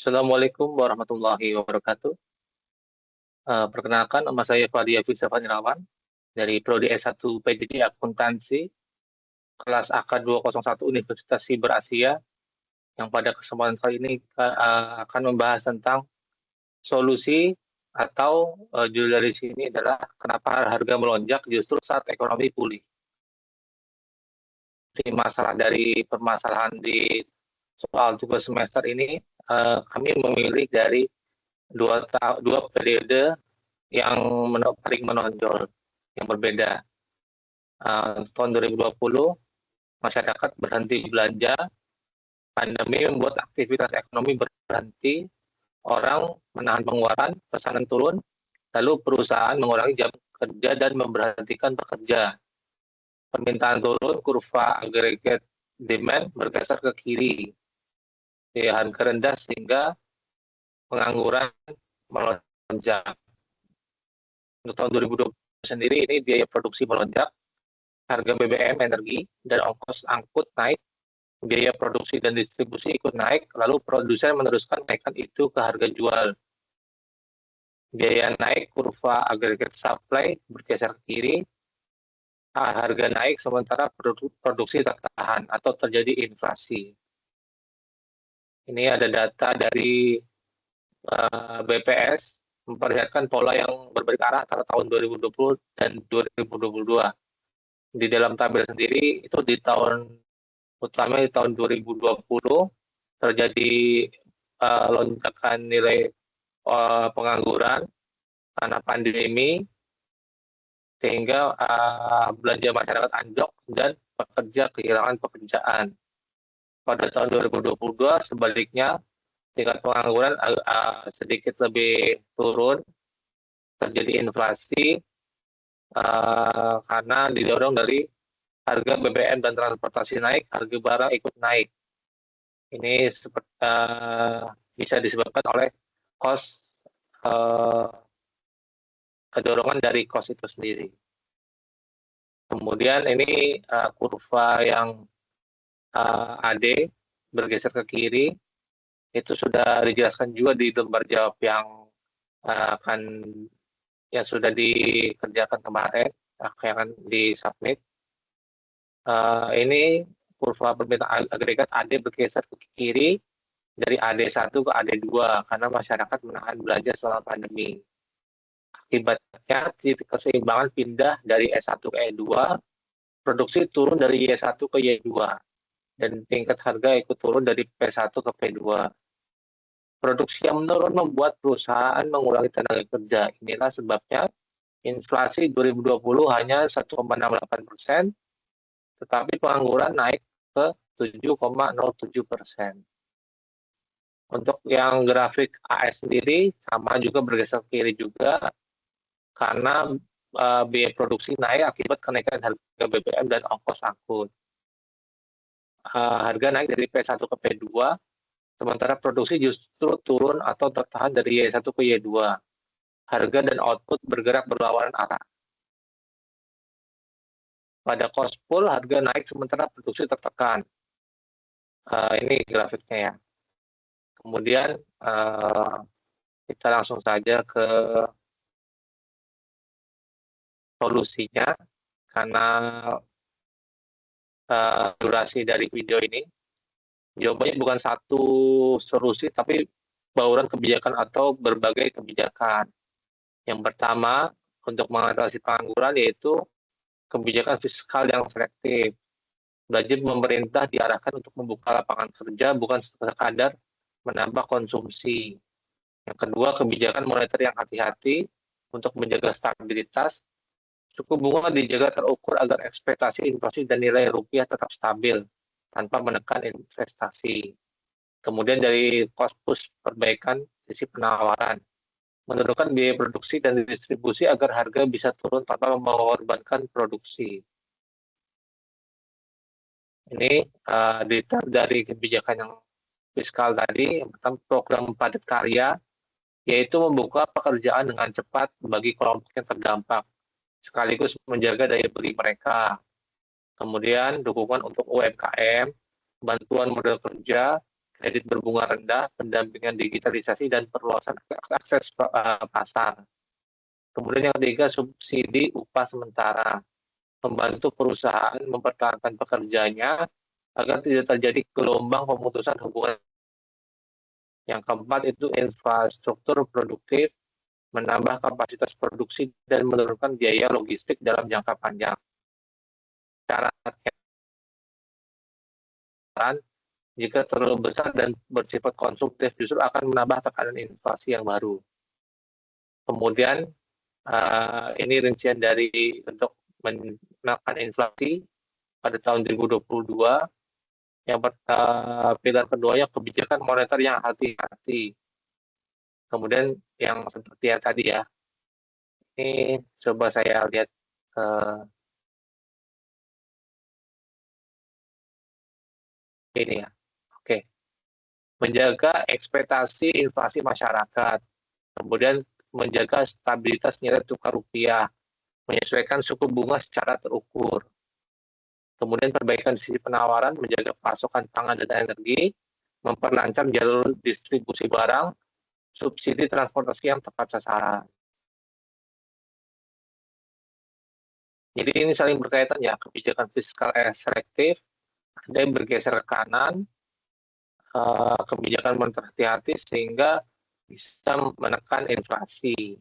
Assalamualaikum warahmatullahi wabarakatuh. Perkenalkan, nama saya Fadi Hafiz Irawan dari Prodi S1 PJJ Akuntansi, kelas AK201 Universitas Siber Asia, yang pada kesempatan kali ini akan membahas tentang solusi atau judul dari sini adalah kenapa harga melonjak justru saat ekonomi pulih. Jadi masalah dari permasalahan di soal tugas semester ini, kami memilih dari dua periode yang paling menonjol, yang berbeda. Tahun 2020, masyarakat berhenti belanja, pandemi membuat aktivitas ekonomi berhenti, orang menahan pengeluaran, pesanan turun, lalu perusahaan mengurangi jam kerja dan memberhentikan pekerja. Permintaan turun, kurva aggregate demand bergeser ke kiri, di harga rendah sehingga pengangguran melonjak. Untuk tahun 2020 sendiri ini biaya produksi melonjak, harga BBM, energi, dan ongkos angkut naik, biaya produksi dan distribusi ikut naik, lalu produsen meneruskan kenaikan itu ke harga jual. Biaya naik, kurva aggregate supply bergeser ke kiri, harga naik sementara produksi tertahan atau terjadi inflasi. Ini ada data dari BPS memperlihatkan pola yang berbalik arah antara tahun 2020 dan 2022. Di dalam tabel sendiri itu di tahun utama di tahun 2020 terjadi lonjakan nilai pengangguran karena pandemi sehingga belanja masyarakat anjlok dan pekerja kehilangan pekerjaan. Pada tahun 2022 sebaliknya tingkat pengangguran sedikit lebih turun, terjadi inflasi karena didorong dari harga BBM dan transportasi naik, harga barang ikut naik. Ini bisa disebabkan oleh cost, kedorongan dari cost itu sendiri. Kemudian ini kurva yang AD bergeser ke kiri, itu sudah dijelaskan juga di lembar jawab yang yang sudah dikerjakan kemarin, yang akan disubmit. Ini kurva permintaan agregat AD bergeser ke kiri dari AD1 ke AD2 karena masyarakat menahan belanja selama pandemi. Akibatnya titik keseimbangan pindah dari S1 ke E2, produksi turun dari Y1 ke Y2, dan tingkat harga ikut turun dari P1 ke P2. Produksi yang menurun membuat perusahaan mengurangi tenaga kerja. Inilah sebabnya inflasi 2020 hanya 1,68%, tetapi pengangguran naik ke 7,07%. Untuk yang grafik AS sendiri sama juga bergeser ke kiri juga karena biaya produksi naik akibat kenaikan harga BBM dan ongkos angkut. Harga naik dari P1 ke P2, sementara produksi justru turun atau tertahan dari Y1 ke Y2. Harga dan output bergerak berlawanan arah. Pada cost pool, harga naik sementara produksi tertekan. Ini grafiknya ya. Kemudian kita langsung saja ke solusinya, karena durasi dari video ini. Jawabannya bukan satu solusi, tapi bauran kebijakan atau berbagai kebijakan. Yang pertama, untuk mengatasi pengangguran yaitu kebijakan fiskal yang selektif. Budget pemerintah diarahkan untuk membuka lapangan kerja, bukan sekadar menambah konsumsi. Yang kedua, kebijakan moneter yang hati-hati untuk menjaga stabilitas. Suku bunga dijaga terukur agar ekspektasi inflasi dan nilai rupiah tetap stabil tanpa menekan investasi. Kemudian dari cost push, perbaikan sisi penawaran, menurunkan biaya produksi dan distribusi agar harga bisa turun tanpa mengorbankan produksi. Ini detail dari kebijakan yang fiskal tadi. Yang pertama, program padat karya, yaitu membuka pekerjaan dengan cepat bagi kelompok yang terdampak, sekaligus menjaga daya beli mereka. Kemudian dukungan untuk UMKM, bantuan modal kerja, kredit berbunga rendah, pendampingan digitalisasi, dan perluasan akses pasar. Kemudian yang ketiga, subsidi upah sementara, membantu perusahaan mempertahankan pekerjanya agar tidak terjadi gelombang pemutusan hubungan. Yang keempat itu infrastruktur produktif, menambah kapasitas produksi dan menurunkan biaya logistik dalam jangka panjang. Syaratnya, jika terlalu besar dan bersifat konsumtif justru akan menambah tekanan inflasi yang baru. Kemudian ini rincian dari untuk menekan inflasi pada tahun 2022. Yang pilar keduanya kebijakan moneter yang hati-hati. Kemudian yang seperti yang tadi ya, ini coba saya lihat ini ya. Oke, menjaga ekspektasi inflasi masyarakat, kemudian menjaga stabilitas nilai tukar rupiah, menyesuaikan suku bunga secara terukur. Kemudian perbaikan sisi penawaran, menjaga pasokan pangan dan energi, memperlancar jalur distribusi barang, subsidi transportasi yang tepat sasaran. Jadi ini saling berkaitan ya, kebijakan fiskal selektif, ada yang bergeser ke kanan, kebijakan moneter hati-hati sehingga bisa menekan inflasi.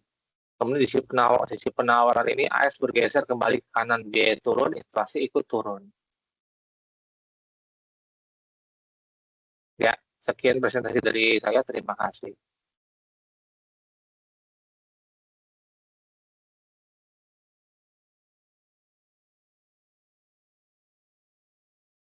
Kemudian di sisi penawaran ini AS bergeser kembali ke kanan, biaya turun, inflasi ikut turun. Ya, sekian presentasi dari saya. Terima kasih.